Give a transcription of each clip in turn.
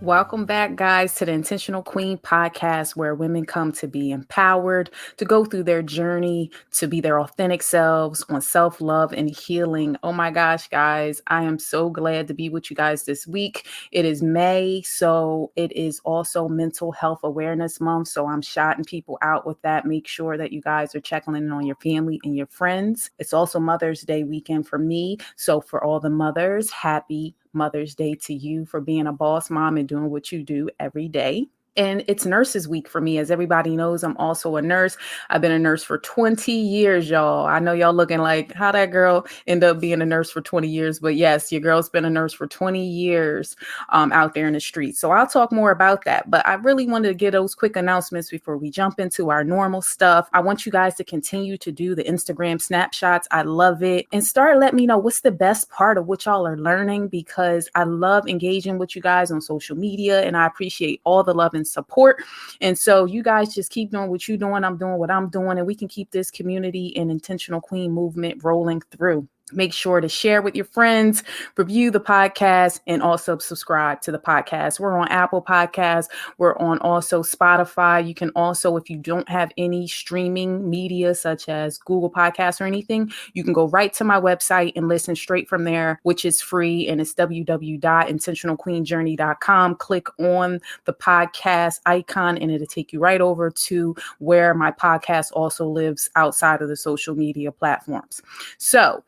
Welcome back, guys, to the Intentional Queen podcast, where women come to be empowered, to go through their journey, to be their authentic selves on self-love and healing. Oh my gosh, guys, I am so glad to be with you guys this week. It is May, so it is also Mental Health Awareness Month. So I'm shouting people out with that. Make sure that you guys are checking in on your family and your friends. It's also Mother's Day weekend for me. So for all the mothers, happy Mother's Day to you for being a boss mom and doing what you do every day. And it's Nurses Week for me. As everybody knows, I'm also a nurse. I've been a nurse for 20 years, y'all. I know y'all looking like, how that girl end up being a nurse for 20 years. But yes, your girl's been a nurse for 20 years out there in the streets. So I'll talk more about that. But I really wanted to get those quick announcements before we jump into our normal stuff. I want you guys to continue to do the Instagram snapshots. I love it. And start letting me know what's the best part of what y'all are learning, because I love engaging with you guys on social media and I appreciate all the love and support. And so you guys just keep doing what you're doing. I'm doing what I'm doing, and we can keep this community and Intentional Queen movement rolling through. Make sure to share with your friends, review the podcast, and also subscribe to the podcast. We're on Apple Podcasts. We're on also Spotify. You can also, if you don't have any streaming media such as Google Podcasts or anything, you can go right to my website and listen straight from there, which is free. And it's www.intentionalqueenjourney.com. Click on the podcast icon and it'll take you right over to where my podcast also lives outside of the social media platforms. So,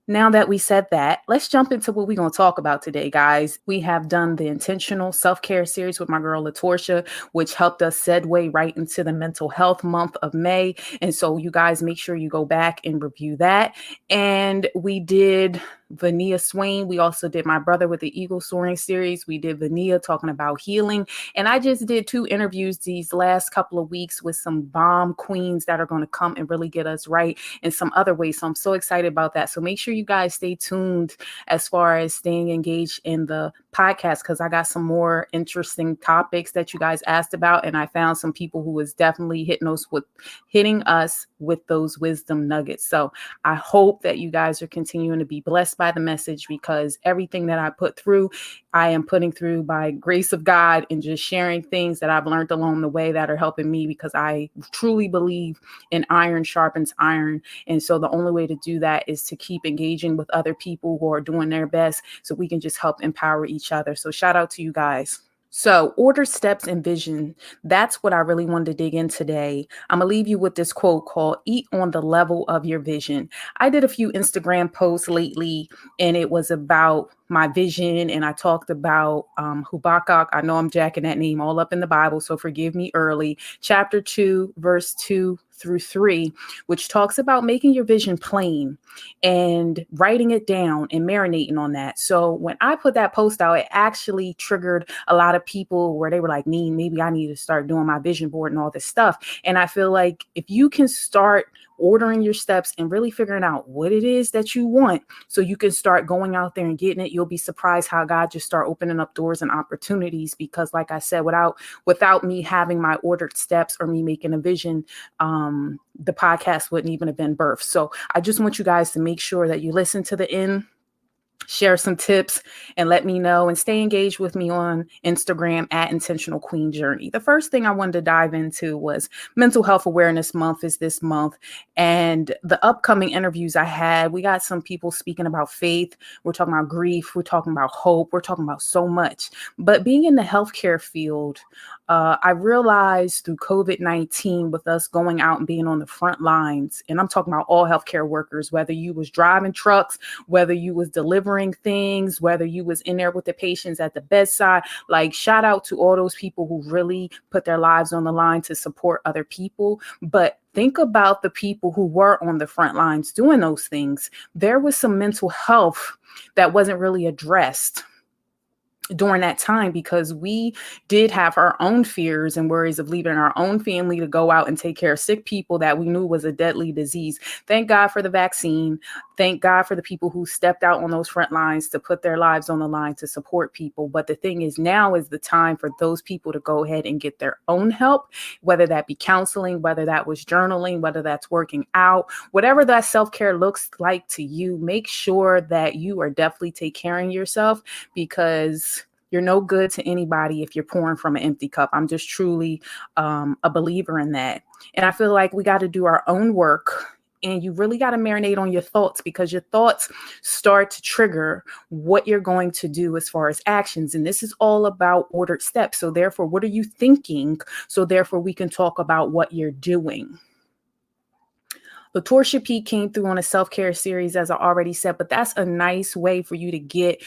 now that we said that, let's jump into what we're going to talk about today, guys. We have done the intentional self-care series with my girl, LaTorsha, which helped us segue right into the mental health month of May. And so you guys make sure you go back and review that. And we did Vania Swain. We also did My Brother with the Eagle Soaring series. We did Vania talking about healing. And I just did 2 interviews these last couple of weeks with some bomb queens that are going to come and really get us right in some other ways. So I'm so excited about that. So make sure you guys stay tuned as far as staying engaged in the podcast, because I got some more interesting topics that you guys asked about. And I found some people who was definitely hitting us with those wisdom nuggets. So I hope that you guys are continuing to be blessed by the message, because everything that I put through, I am putting through by grace of God and just sharing things that I've learned along the way that are helping me, because I truly believe in iron sharpens iron. And so the only way to do that is to keep engaging with other people who are doing their best so we can just help empower each other. So shout out to you guys. So order, steps, and vision. That's what I really wanted to dig in today. I'm going to leave you with this quote called "Eat on the level of your vision." I did a few Instagram posts lately, and it was about my vision. And I talked about Habakkuk. I know I'm jacking that name all up in the Bible, so forgive me early. Chapter 2, verse 2 through 3, which talks about making your vision plain and writing it down and marinating on that. So when I put that post out, it actually triggered a lot of people where they were like, maybe I need to start doing my vision board and all this stuff. And I feel like if you can start ordering your steps and really figuring out what it is that you want, so you can start going out there and getting it, you'll be surprised how God just start opening up doors and opportunities. Because like I said, without me having my ordered steps or me making a vision, the podcast wouldn't even have been birthed. So I just want you guys to make sure that you listen to the end, share some tips, and let me know, and stay engaged with me on Instagram at Intentional Queen Journey. The first thing I wanted to dive into was Mental Health Awareness Month is this month, and the upcoming interviews I had, we got some people speaking about faith. We're talking about grief. We're talking about hope. We're talking about so much. But being in the healthcare field, I realized through COVID-19, with us going out and being on the front lines, and I'm talking about all healthcare workers, whether you was driving trucks, whether you was delivering things, whether you was in there with the patients at the bedside, like shout out to all those people who really put their lives on the line to support other people. But think about the people who were on the front lines doing those things. There was some mental health that wasn't really addressed during that time, because we did have our own fears and worries of leaving our own family to go out and take care of sick people that we knew was a deadly disease. Thank God for the vaccine. Thank God for the people who stepped out on those front lines to put their lives on the line to support people. But the thing is, now is the time for those people to go ahead and get their own help, whether that be counseling, whether that was journaling, whether that's working out, whatever that self-care looks like to you. Make sure that you are definitely taking care of yourself, because You're no good to anybody if you're pouring from an empty cup. I'm just truly a believer in that. And I feel like we got to do our own work. And you really got to marinate on your thoughts, because your thoughts start to trigger what you're going to do as far as actions. And this is all about ordered steps. So therefore, what are you thinking? So therefore, we can talk about what you're doing. LaTorsha P came through on a self-care series, as I already said, but that's a nice way for you to get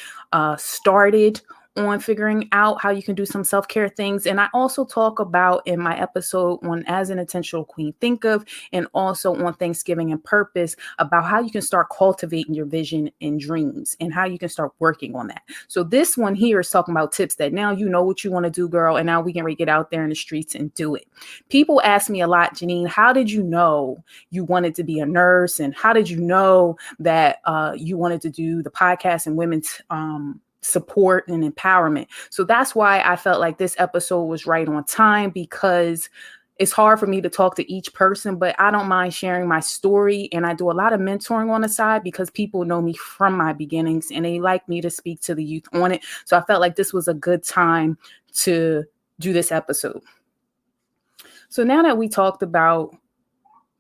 started on figuring out how you can do some self-care things. And I also talk about in my episode on As an Intentional Queen Think Of, and also on Thanksgiving and Purpose, about how you can start cultivating your vision and dreams and how you can start working on that. So this one here is talking about tips that now you know what you want to do, girl, and now we can get out there in the streets and do it. People ask me a lot, Janine, how did you know you wanted to be a nurse? And how did you know that you wanted to do the podcast and women's support and empowerment? So that's why I felt like this episode was right on time, because it's hard for me to talk to each person, but I don't mind sharing my story. And I do a lot of mentoring on the side because people know me from my beginnings and they like me to speak to the youth on it. So I felt like this was a good time to do this episode. So now that we talked about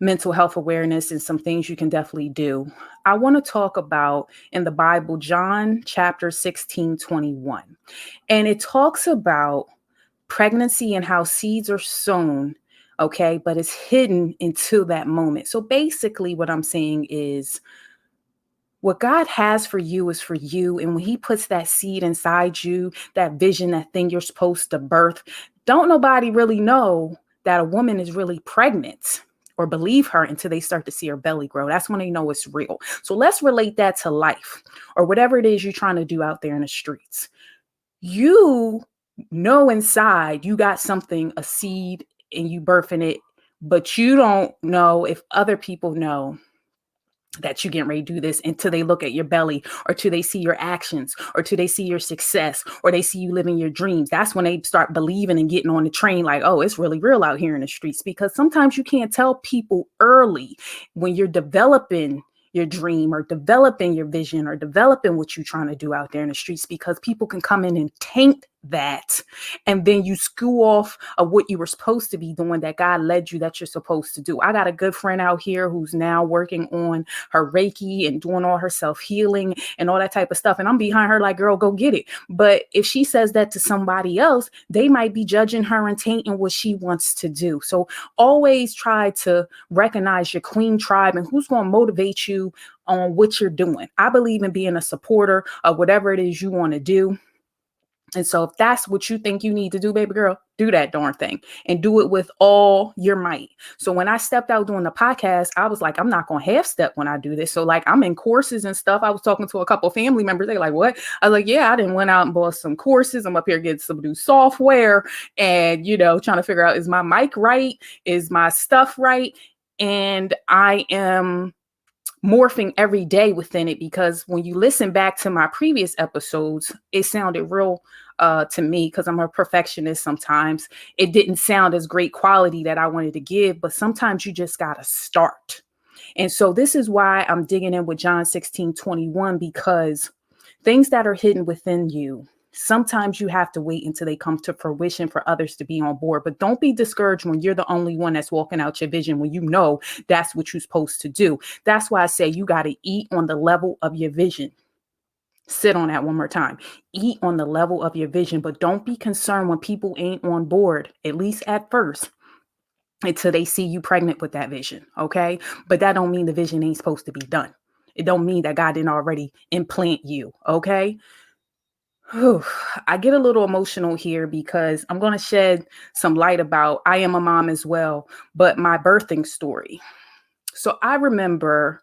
mental health awareness and some things you can definitely do, I want to talk about in the Bible, John chapter 16:21. And it talks about pregnancy and how seeds are sown, okay, but it's hidden until that moment. So basically what I'm saying is, what God has for you is for you. And when he puts that seed inside you, that vision, that thing you're supposed to birth, don't nobody really know that a woman is really pregnant or believe her until they start to see her belly grow. That's when they know it's real. So let's relate that to life or whatever it is you're trying to do out there in the streets. You know inside you got something, a seed, and you birthing it, but you don't know if other people know that you getting ready to do this until they look at your belly, or till they see your actions, or till they see your success, or they see you living your dreams. That's when they start believing and getting on the train like, oh, it's really real out here in the streets. Because sometimes you can't tell people early when you're developing your dream or developing your vision or developing what you're trying to do out there in the streets, because people can come in and taint that, and then you skew off of what you were supposed to be doing, that God led you, that you're supposed to do. I got a good friend out here who's now working on her Reiki and doing all her self-healing and all that type of stuff, and I'm behind her like, girl, go get it. But if she says that to somebody else, they might be judging her and tainting what she wants to do. So always try to recognize your queen tribe and who's going to motivate you on what you're doing. I believe in being a supporter of whatever it is you want to do. And so if that's what you think you need to do, baby girl, do that darn thing and do it with all your might. So when I stepped out doing the podcast, I was like, I'm not going to half step when I do this. So like, I'm in courses and stuff. I was talking to a couple of family members. They're like, what? I was like, yeah, I didn't went out and bought some courses. I'm up here getting some new software and, trying to figure out, is my mic right? Is my stuff right? And I am morphing every day within it, because when you listen back to my previous episodes, it sounded real to me, because I'm a perfectionist. Sometimes it didn't sound as great quality that I wanted to give, but sometimes you just got to start. And so this is why I'm digging in with John 16:21, because things that are hidden within you, sometimes you have to wait until they come to fruition for others to be on board. But don't be discouraged when you're the only one that's walking out your vision, when you know that's what you're supposed to do. That's why I say you got to eat on the level of your vision. Sit on that one more time. Eat on the level of your vision, but don't be concerned when people ain't on board, at least at first, until they see you pregnant with that vision. Okay. But that don't mean the vision ain't supposed to be done. It don't mean that God didn't already implant you. Okay. Whew. I get a little emotional here because I'm going to shed some light about, I am a mom as well, but my birthing story. So I remember,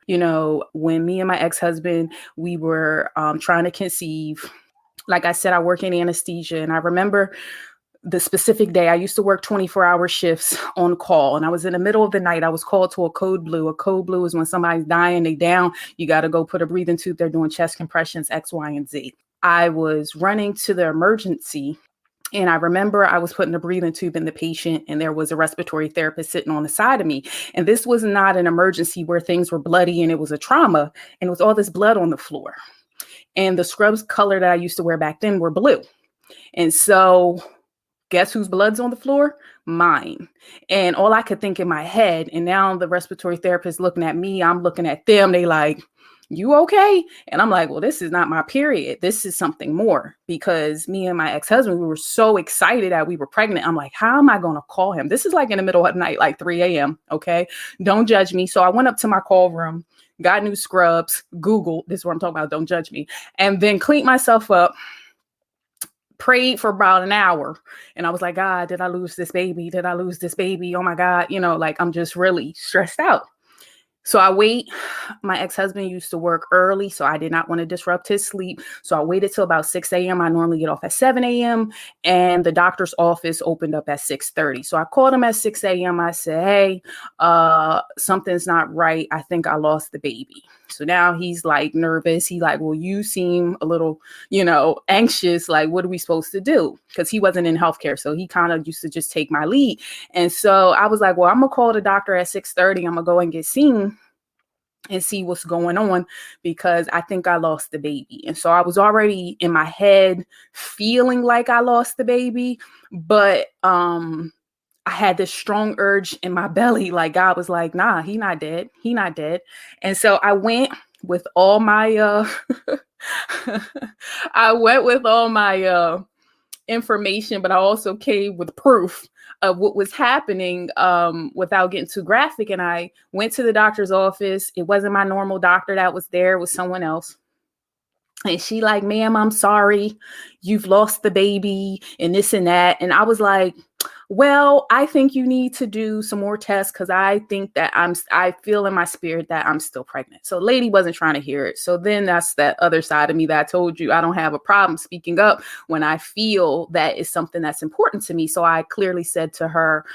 when me and my ex-husband, we were trying to conceive. Like I said, I work in anesthesia, and I remember the specific day. I used to work 24-hour shifts on call, and I was in the middle of the night. I was called to a code blue. A code blue is when somebody's dying, they down, you got to go put a breathing tube. They're doing chest compressions, X, Y, and Z. I was running to the emergency, and I remember I was putting a breathing tube in the patient, and there was a respiratory therapist sitting on the side of me. And this was not an emergency where things were bloody and it was a trauma, and it was all this blood on the floor. And the scrubs color that I used to wear back then were blue. And so guess whose blood's on the floor? Mine. And all I could think in my head, and now the respiratory therapist looking at me, I'm looking at them. They like, you okay? And I'm like, well, this is not my period. This is something more, because me and my ex-husband, we were so excited that we were pregnant. I'm like, how am I going to call him? This is like in the middle of the night, like 3 a.m. Okay. Don't judge me. So I went up to my call room, got new scrubs, Google, this is what I'm talking about. Don't judge me. And then cleaned myself up, prayed for about an hour. And I was like, God, did I lose this baby? Did I lose this baby? Oh my God. Like I'm just really stressed out. So I wait. My ex-husband used to work early, so I did not want to disrupt his sleep. So I waited till about 6 a.m. I normally get off at 7 a.m. and the doctor's office opened up at 6:30. So I called him at 6 a.m. I said, hey, something's not right. I think I lost the baby. So now he's like nervous. He like, well, you seem a little, anxious. Like, what are we supposed to do? Because he wasn't in healthcare. So he kind of used to just take my lead. And so I was like, well, I'm going to call the doctor at 6:30. I'm going to go and get seen and see what's going on, because I think I lost the baby. And so I was already in my head feeling like I lost the baby, but I had this strong urge in my belly. Like God was like, nah, he not dead. He not dead. And so I went with all my, information, but I also came with proof of what was happening, without getting too graphic. And I went to the doctor's office. It wasn't my normal doctor that was there. It was someone else. And she like, ma'am, I'm sorry, you've lost the baby and this and that. And I was like, well, I think you need to do some more tests, because I think that I feel in my spirit that I'm still pregnant. So lady wasn't trying to hear it. So then that's that other side of me that I told you I don't have a problem speaking up when I feel that is something that's important to me. So I clearly said to her,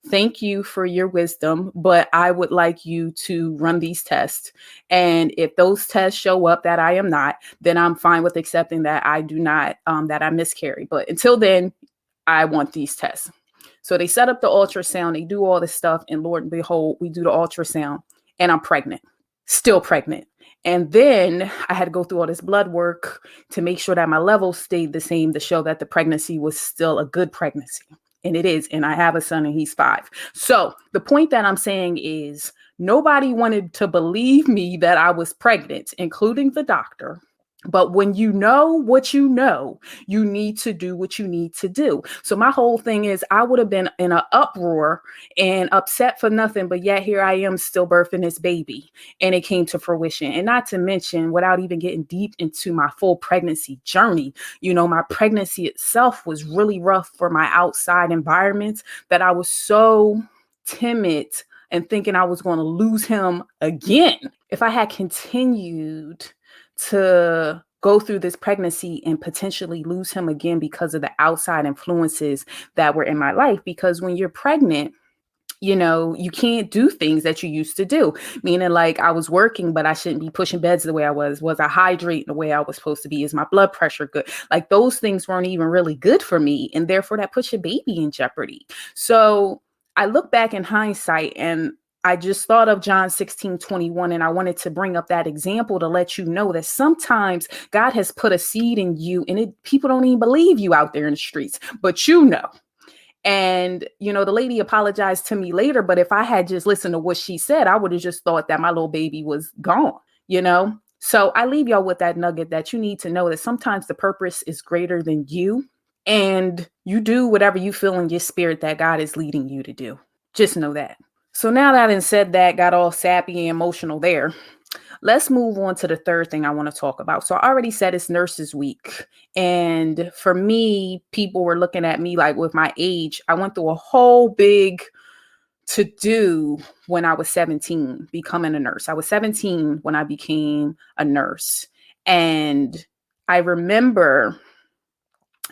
thank you for your wisdom, but I would like you to run these tests. And if those tests show up that I am not, then I'm fine with accepting that I do not, that I miscarry. But until then, I want these tests. So they set up the ultrasound, they do all this stuff, and Lord and behold, we do the ultrasound and I'm pregnant, still pregnant. And then I had to go through all this blood work to make sure that my levels stayed the same, to show that the pregnancy was still a good pregnancy. And it is. And I have a son and he's 5. So the point that I'm saying is nobody wanted to believe me that I was pregnant, including the doctor. But when you know what you know, you need to do what you need to do. So my whole thing is I would have been in an uproar and upset for nothing, but yet here I am still birthing this baby, and it came to fruition. And not to mention, without even getting deep into my full pregnancy journey, my pregnancy itself was really rough for my outside environment, that I was so timid and thinking I was going to lose him again. If I had continued to go through this pregnancy and potentially lose him again because of the outside influences that were in my life. Because when you're pregnant, you can't do things that you used to do. Meaning, like, I was working, but I shouldn't be pushing beds the way I was. Was I hydrating the way I was supposed to be? Is my blood pressure good? Like, those things weren't even really good for me. And therefore that puts your baby in jeopardy. So I look back in hindsight, and I just thought of John 16:21, and I wanted to bring up that example to let you know that sometimes God has put a seed in you, and people don't even believe you out there in the streets, but And, the lady apologized to me later, but if I had just listened to what she said, I would have just thought that my little baby was gone, So I leave y'all with that nugget that you need to know that sometimes the purpose is greater than you, and you do whatever you feel in your spirit that God is leading you to do. Just know that. So now that I said that, got all sappy and emotional there, let's move on to the third thing I want to talk about. So I already said it's Nurses Week. And for me, people were looking at me like, with my age, I went through a whole big to do when I was 17, becoming a nurse. I was 17 when I became a nurse. And I remember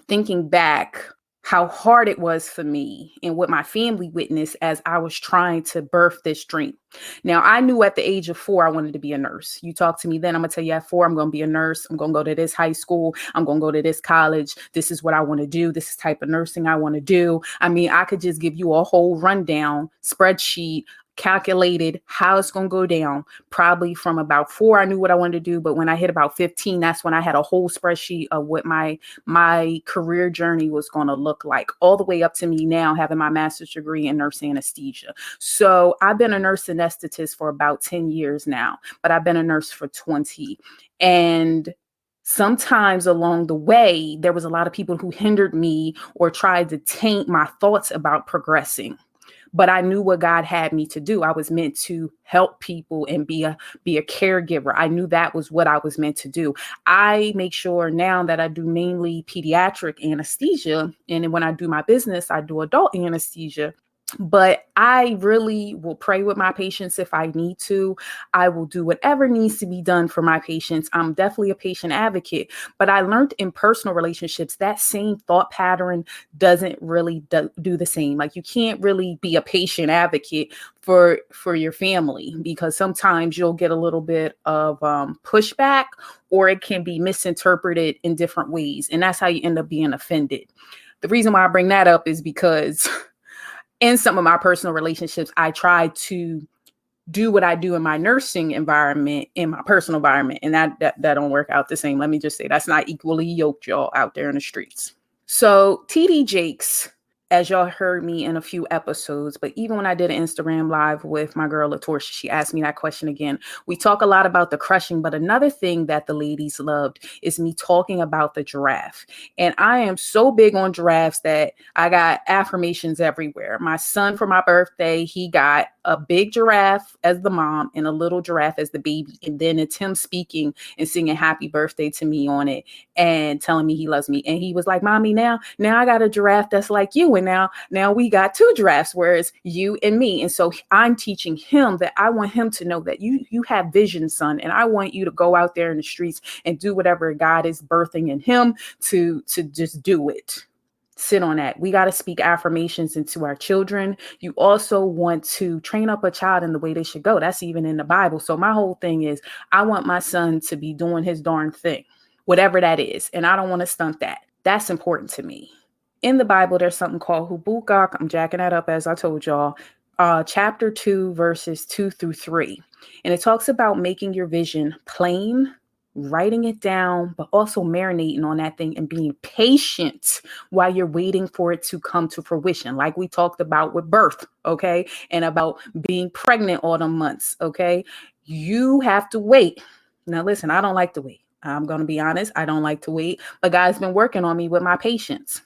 thinking back how hard it was for me and what my family witnessed as I was trying to birth this dream. Now, I knew at the age of 4, I wanted to be a nurse. You talk to me then, I'm going to tell you at 4, I'm going to be a nurse. I'm going to go to this high school. I'm going to go to this college. This is what I want to do. This is the type of nursing I want to do. I mean, I could just give you a whole rundown spreadsheet calculated how it's going to go down. Probably from about 4, I knew what I wanted to do. But when I hit about 15, that's when I had a whole spreadsheet of what my career journey was going to look like, all the way up to me now having my master's degree in nurse anesthesia. So I've been a nurse anesthetist for about 10 years now, but I've been a nurse for 20. And sometimes along the way, there was a lot of people who hindered me or tried to taint my thoughts about progressing. But I knew what God had me to do. I was meant to help people and be a caregiver. I knew that was what I was meant to do. I make sure now that I do mainly pediatric anesthesia. And when I do my business, I do adult anesthesia. But I really will pray with my patients if I need to. I will do whatever needs to be done for my patients. I'm definitely a patient advocate, but I learned in personal relationships that same thought pattern doesn't really do the same. Like, you can't really be a patient advocate for your family, because sometimes you'll get a little bit of pushback, or it can be misinterpreted in different ways. And that's how you end up being offended. The reason why I bring that up is because in some of my personal relationships, I try to do what I do in my nursing environment in my personal environment, and that don't work out the same. Let me just say, that's not equally yoked, y'all, out there in the streets. So TD Jakes, as y'all heard me in a few episodes, but even when I did an Instagram live with my girl LaTorsha, she asked me that question again. We talk a lot about the crushing, but another thing that the ladies loved is me talking about the giraffe. And I am so big on giraffes that I got affirmations everywhere. My son, for my birthday, he got a big giraffe as the mom and a little giraffe as the baby. And then it's him speaking and singing happy birthday to me on it and telling me he loves me. And he was like, Mommy, now I got a giraffe that's like you. And now we got 2 giraffes, whereas you and me. And so I'm teaching him that I want him to know that you have vision, son. And I want you to go out there in the streets and do whatever God is birthing in him to just do it. Sit on that. We got to speak affirmations into our children. You also want to train up a child in the way they should go. That's even in the Bible. So my whole thing is, I want my son to be doing his darn thing, whatever that is. And I don't want to stunt that. That's important to me. In the Bible, there's something called Habakkuk. I'm jacking that up, as I told y'all. Chapter 2, verses 2-3. And it talks about making your vision plain, writing it down, but also marinating on that thing and being patient while you're waiting for it to come to fruition. Like we talked about with birth, okay? And about being pregnant all the months, okay? You have to wait. Now, listen, I don't like to wait. I'm going to be honest. I don't like to wait, but God's been working on me with my patience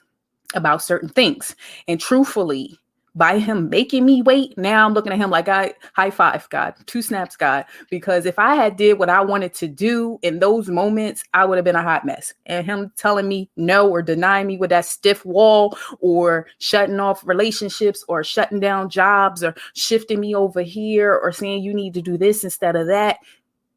about certain things. And truthfully, by him making me wait, now I'm looking at him like, high five, God, 2 snaps, God, because if I had did what I wanted to do in those moments, I would have been a hot mess. And him telling me no, or denying me with that stiff wall, or shutting off relationships, or shutting down jobs, or shifting me over here, or saying you need to do this instead of that,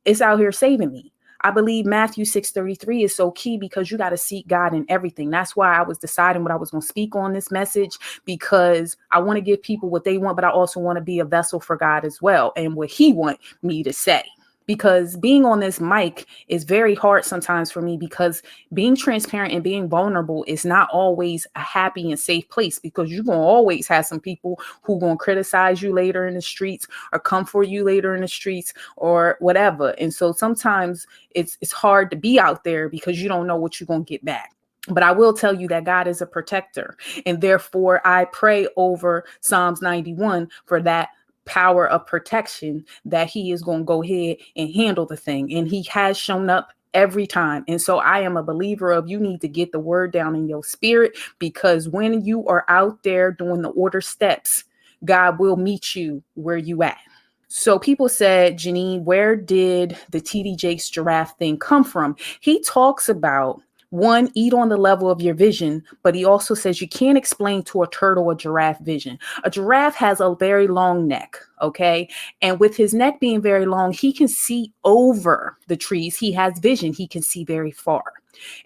it's out here saving me. I believe Matthew 6:33 is so key, because you got to seek God in everything. That's why I was deciding what I was going to speak on this message, because I want to give people what they want, but I also want to be a vessel for God as well, and what he want me to say. Because being on this mic is very hard sometimes for me, because being transparent and being vulnerable is not always a happy and safe place, because you're going to always have some people who are going to criticize you later in the streets, or come for you later in the streets, or whatever. And so sometimes it's hard to be out there, because you don't know what you're going to get back. But I will tell you that God is a protector, and therefore I pray over Psalms 91 for that power of protection, that he is going to go ahead and handle the thing. And he has shown up every time. And so I am a believer of, you need to get the word down in your spirit, because when you are out there doing the order steps, God will meet you where you at. So people said, Janine, where did the TD Jakes giraffe thing come from? He talks about, 1, eat on the level of your vision, but he also says you can't explain to a turtle a giraffe vision. A giraffe has a very long neck, okay? And with his neck being very long, he can see over the trees. He has vision. He can see very far.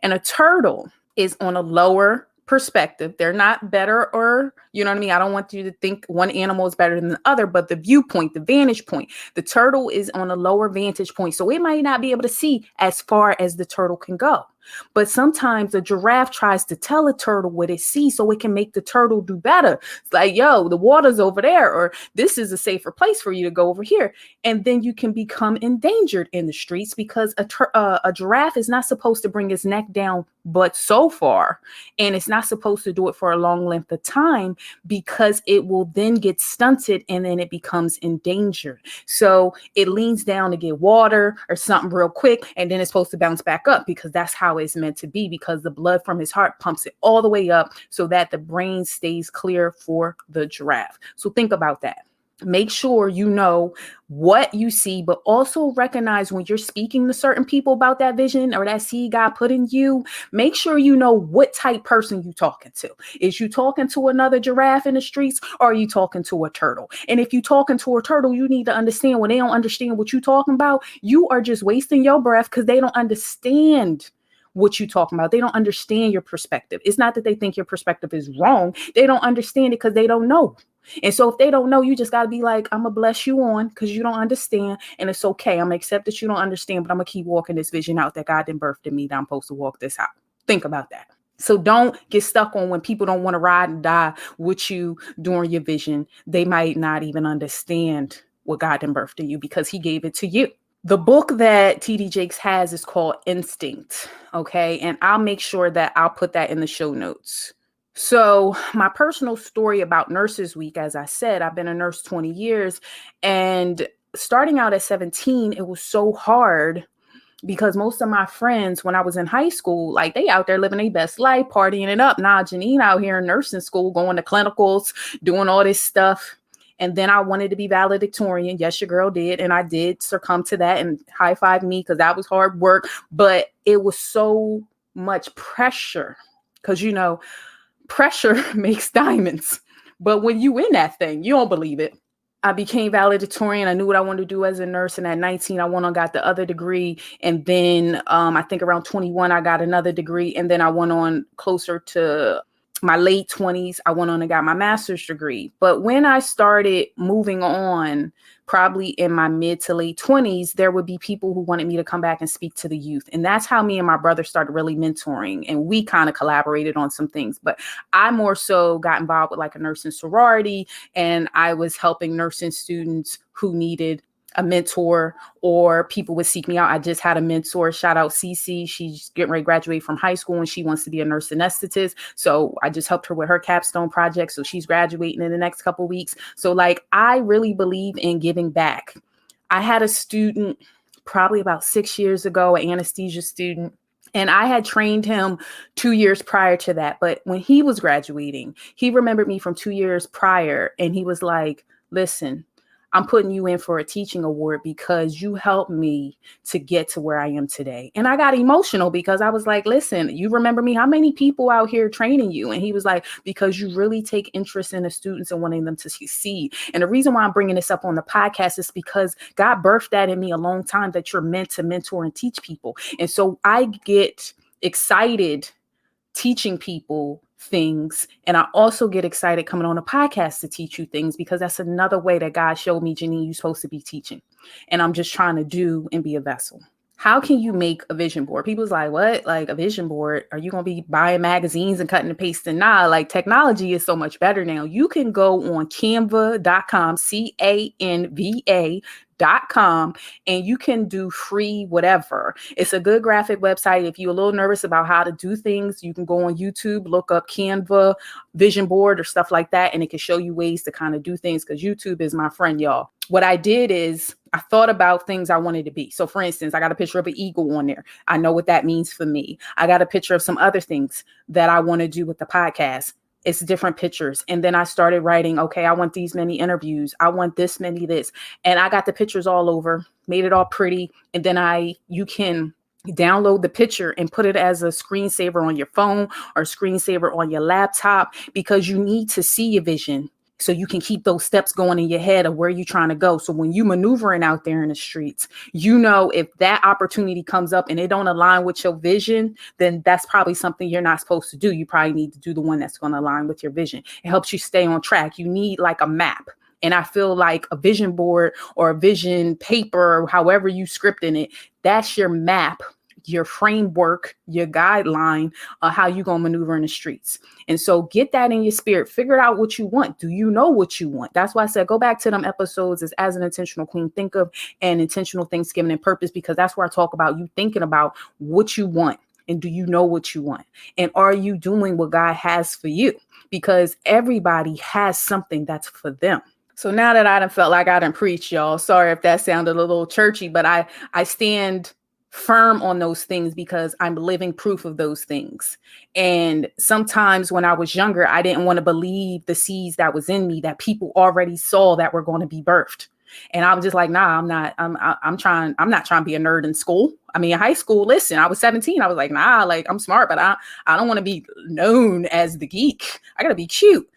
And a turtle is on a lower perspective. They're not better, or, you know what I mean? I don't want you to think one animal is better than the other, but the viewpoint, the vantage point, the turtle is on a lower vantage point. So it might not be able to see as far as the turtle can go. But sometimes a giraffe tries to tell a turtle what it sees so it can make the turtle do better. It's like, yo, the water's over there, or this is a safer place for you to go over here. And then you can become endangered in the streets because a giraffe is not supposed to bring its neck down but so far. And it's not supposed to do it for a long length of time because it will then get stunted and then it becomes endangered. So it leans down to get water or something real quick, and then it's supposed to bounce back up because that's how it's meant to be, because the blood from his heart pumps it all the way up so that the brain stays clear for the giraffe. So think about that. Make sure you know what you see, but also recognize when you're speaking to certain people about that vision or that seed God put in you, make sure you know what type person you talking to. Is you talking to another giraffe in the streets, or are you talking to a turtle? And if you talking to a turtle, you need to understand when they don't understand what you talking about, you are just wasting your breath because they don't understand what you talking about. They don't understand your perspective. It's not that they think your perspective is wrong. They don't understand it because they don't know. And so if they don't know, you just got to be like, I'm going to bless you on because you don't understand. And it's okay. I'm going to accept that you don't understand, but I'm going to keep walking this vision out that God didn't birth in me, that I'm supposed to walk this out. Think about that. So don't get stuck on when people don't want to ride and die with you during your vision. They might not even understand what God didn't birth in you because he gave it to you. The book that TD Jakes has is called Instinct. Okay. And I'll make sure that I'll put that in the show notes. So my personal story about Nurses Week, as I said, I've been a nurse 20 years, and starting out at 17, it was so hard because most of my friends when I was in high school, like they out there living their best life, partying it up. Nah, Janine out here in nursing school, going to clinicals, doing all this stuff. And then I wanted to be valedictorian. Yes, your girl did. And I did succumb to that and high five me because that was hard work. But it was so much pressure because, you know, pressure makes diamonds. But when you in that thing, you don't believe it. I became valedictorian. I knew what I wanted to do as a nurse. And at 19, I went on, got the other degree. And then I think around 21, I got another degree. And then I went on closer to my late 20s. I went on and got my master's degree. But when I started moving on, probably in my mid to late 20s, there would be people who wanted me to come back and speak to the youth. And that's how me and my brother started really mentoring. And we kind of collaborated on some things. But I more so got involved with like a nursing sorority. And I was helping nursing students who needed a mentor, or people would seek me out. I just had a mentor, shout out Cece. She's getting ready to graduate from high school and she wants to be a nurse anesthetist. So I just helped her with her capstone project. So she's graduating in the next couple of weeks. So like, I really believe in giving back. I had a student probably about 6 years ago, an anesthesia student, and I had trained him 2 years prior to that. But when he was graduating, he remembered me from 2 years prior. And he was like, listen, I'm putting you in for a teaching award because you helped me to get to where I am today. And I got emotional because I was like, listen, you remember me? How many people out here training you? And he was like, because you really take interest in the students and wanting them to succeed. And the reason why I'm bringing this up on the podcast is because God birthed that in me a long time, that you're meant to mentor and teach people. And so I get excited teaching people things. And I also get excited coming on a podcast to teach you things, because that's another way that God showed me, Janine, you're supposed to be teaching. And I'm just trying to do and be a vessel. How can you make a vision board? People's like, what? Like a vision board? Are you going to be buying magazines and cutting and pasting? Nah, like technology is so much better now. You can go on canva.com, canva.com, and you can do free whatever. It's a good graphic website. If you're a little nervous about how to do things, you can go on YouTube, look up Canva vision board or stuff like that, and it can show you ways to kind of do things, because YouTube is my friend, y'all. What I did is I thought about things I wanted to be. So for instance, I got a picture of an eagle on there. I know what that means for me. I got a picture of some other things that I want to do with the podcast. It's different pictures. And then I started writing, okay, I want these many interviews. I want this many this. And I got the pictures all over, made it all pretty. And then you can download the picture and put it as a screensaver on your phone or screensaver on your laptop, because you need to see your vision so you can keep those steps going in your head of where you're trying to go. So when you maneuvering out there in the streets, you know, if that opportunity comes up and it don't align with your vision, then that's probably something you're not supposed to do. You probably need to do the one that's going to align with your vision. It helps you stay on track. You need like a map. And I feel like a vision board or a vision paper, or however you script in it, that's your map your framework, your guideline, how you going to maneuver in the streets. And so get that in your spirit, figure out what you want. Do you know what you want? That's why I said, go back to them episodes as an intentional queen, think of an intentional Thanksgiving and purpose, because that's where I talk about you thinking about what you want. And do you know what you want? And are you doing what God has for you? Because everybody has something that's for them. So now that I done felt like I done preached, y'all, sorry if that sounded a little churchy, but I stand firm on those things because I'm living proof of those things. And sometimes when I was younger, I didn't want to believe the seeds that was in me that people already saw that were going to be birthed. And I was just like, nah, I'm not trying to be a nerd in school. I mean, in high school, listen, I was 17. I was like, nah, like I'm smart, but I don't want to be known as the geek. I gotta be cute.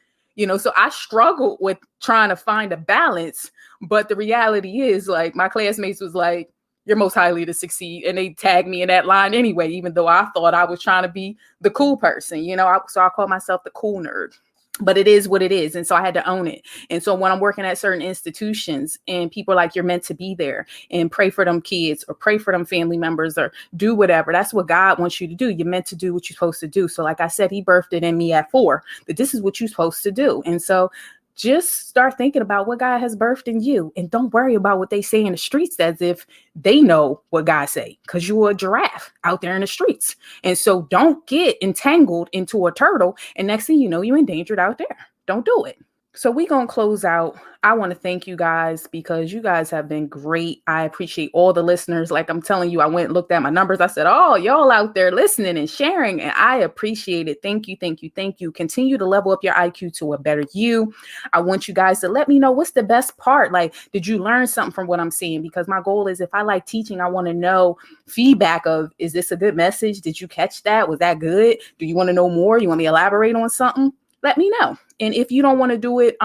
So I struggled with trying to find a balance, but the reality is, like, my classmates was like, you're most highly to succeed. And they tagged me in that line anyway, even though I thought I was trying to be the cool person, so I call myself the cool nerd. But it is what it is. And so I had to own it. And so when I'm working at certain institutions and people are like, you're meant to be there and pray for them kids or pray for them family members or do whatever. That's what God wants you to do. You're meant to do what you're supposed to do. So like I said, he birthed it in me at 4, that this is what you're supposed to do. And so just start thinking about what God has birthed in you, and don't worry about what they say in the streets as if they know what God say, because you're a giraffe out there in the streets. And so don't get entangled into a turtle. And next thing you know, you're endangered out there. Don't do it. So we're going to close out. I want to thank you guys because you guys have been great. I appreciate all the listeners. Like I'm telling you, I went and looked at my numbers. I said, oh, y'all out there listening and sharing. And I appreciate it. Thank you. Thank you. Thank you. Continue to level up your IQ to a better you. I want you guys to let me know what's the best part. Like, did you learn something from what I'm saying? Because my goal is, if I like teaching, I want to know feedback of, is this a good message? Did you catch that? Was that good? Do you want to know more? You want me to elaborate on something? Let me know. And if you don't want to do it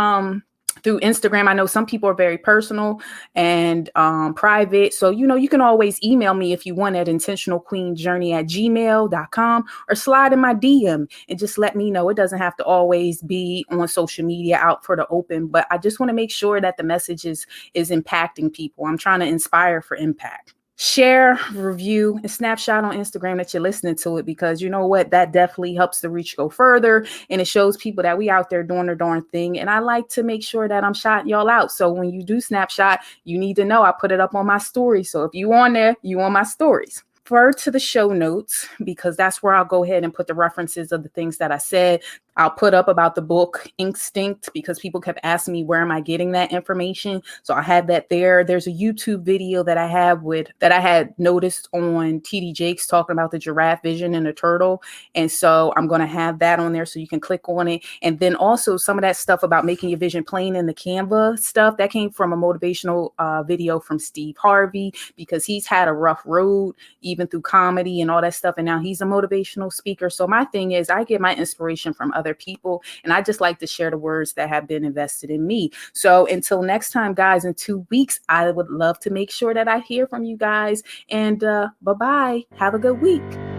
through Instagram, I know some people are very personal and private. So, you can always email me if you want at intentionalqueenjourney@gmail.com, or slide in my DM and just let me know. It doesn't have to always be on social media out for the open, but I just want to make sure that the message is impacting people. I'm trying to inspire for impact. Share, review, and snapshot on Instagram that you're listening to it, because you know what? That definitely helps the reach go further, and it shows people that we out there doing the darn thing. And I like to make sure that I'm shouting y'all out. So when you do snapshot, you need to know I put it up on my story. So if you on there, you on my stories. Refer to the show notes, because that's where I'll go ahead and put the references of the things that I said. I'll put up about the book Instinct, because people kept asking me, where am I getting that information? So I had that there. There's a YouTube video that I have that I had noticed on TD Jakes talking about the giraffe vision and the turtle. And so I'm going to have that on there so you can click on it. And then also some of that stuff about making your vision plain in the Canva stuff that came from a motivational video from Steve Harvey, because he's had a rough road, even through comedy and all that stuff. And now he's a motivational speaker. So my thing is, I get my inspiration from other people, and I just like to share the words that have been invested in me. So until next time, guys, in 2 weeks, I would love to make sure that I hear from you guys. And bye-bye. Have a good week.